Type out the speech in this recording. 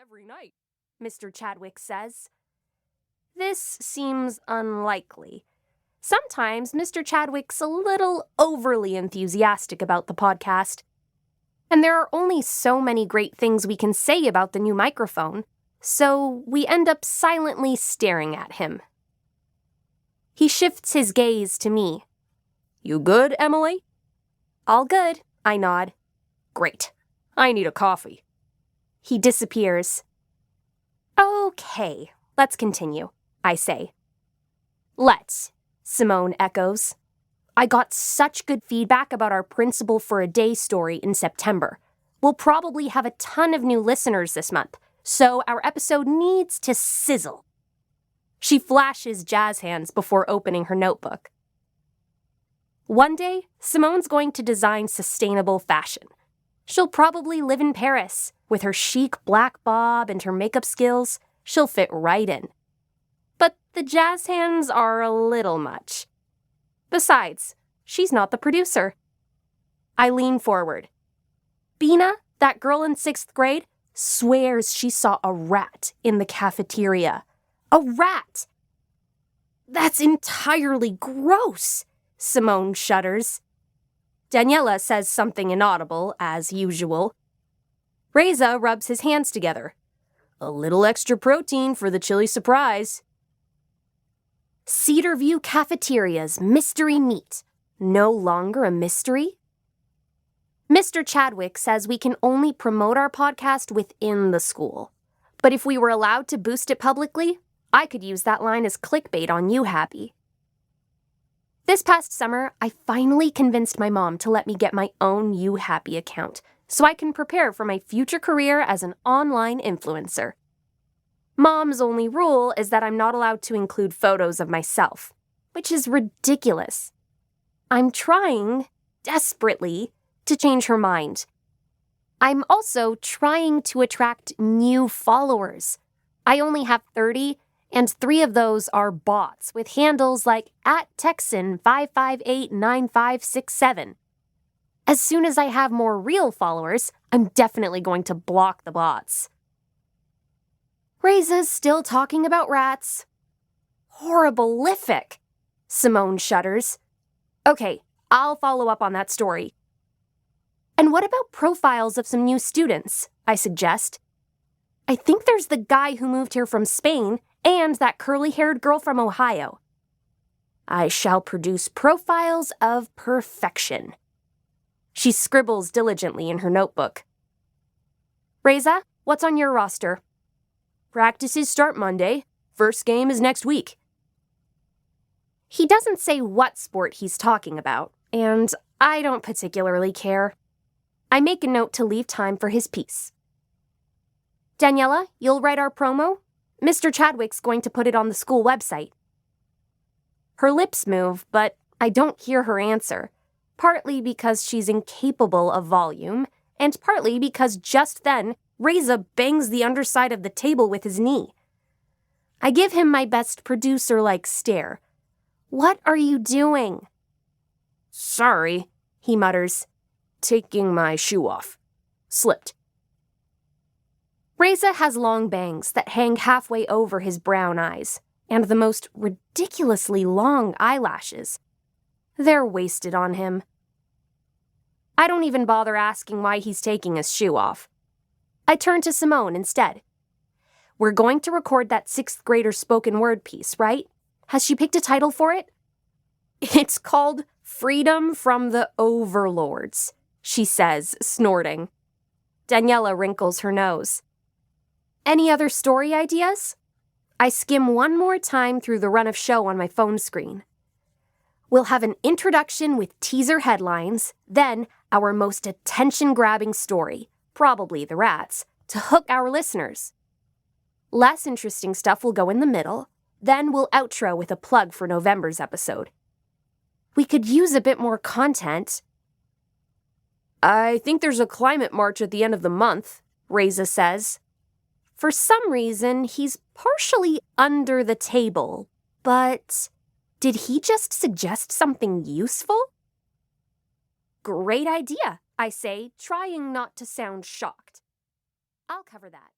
every night, Mr. Chadwick says. This seems unlikely. Sometimes Mr. Chadwick's a little overly enthusiastic about the podcast. And there are only so many great things we can say about the new microphone, so we end up silently staring at him. He shifts his gaze to me. You good, Amelie? All good, I nod. Great. I need a coffee. He disappears. Okay, let's continue, I say. Let's, Simone echoes. I got such good feedback about our Principal for a Day story in September. We'll probably have a ton of new listeners this month, so our episode needs to sizzle. She flashes jazz hands before opening her notebook. One day, Simone's going to design sustainable fashion. She'll probably live in Paris. With her chic black bob and her makeup skills, she'll fit right in. But the jazz hands are a little much. Besides, she's not the producer. I lean forward. Bina, that girl in 6th grade, swears she saw a rat in the cafeteria. A rat! That's entirely gross, Simone shudders. Daniela says something inaudible, as usual. Reza rubs his hands together. A little extra protein for the chili surprise. Cedar View Cafeteria's mystery meat. No longer a mystery? Mr. Chadwick says we can only promote our podcast within the school. But if we were allowed to boost it publicly, I could use that line as clickbait on You Happy. This past summer, I finally convinced my mom to let me get my own You Happy account so I can prepare for my future career as an online influencer. Mom's only rule is that I'm not allowed to include photos of myself, which is ridiculous. I'm trying, desperately, to change her mind. I'm also trying to attract new followers. I only have 30, and 3 of those are bots with handles like @Texan5589567. As soon as I have more real followers, I'm definitely going to block the bots. Reza's still talking about rats. Horribilific, Simone shudders. Okay, I'll follow up on that story. And what about profiles of some new students, I suggest? I think there's the guy who moved here from Spain and that curly-haired girl from Ohio. I shall produce profiles of perfection. She scribbles diligently in her notebook. Reza, what's on your roster? Practices start Monday. First game is next week. He doesn't say what sport he's talking about, and I don't particularly care. I make a note to leave time for his piece. Daniela, you'll write our promo? Mr. Chadwick's going to put it on the school website. Her lips move, but I don't hear her answer, partly because she's incapable of volume, and partly because just then, Reza bangs the underside of the table with his knee. I give him my best producer-like stare. What are you doing? Sorry, he mutters. Taking my shoe off. Slipped. Reza has long bangs that hang halfway over his brown eyes, and the most ridiculously long eyelashes. They're wasted on him. I don't even bother asking why he's taking his shoe off. I turn to Simone instead. We're going to record that 6th grader spoken word piece, right? Has she picked a title for it? It's called Freedom from the Overlords, she says, snorting. Daniela wrinkles her nose. Any other story ideas? I skim one more time through the run of show on my phone screen. We'll have an introduction with teaser headlines, then our most attention-grabbing story, probably the rats, to hook our listeners. Less interesting stuff will go in the middle, then we'll outro with a plug for November's episode. We could use a bit more content. I think there's a climate march at the end of the month, Reza says. For some reason, he's partially under the table, but did he just suggest something useful? Great idea, I say, trying not to sound shocked. I'll cover that.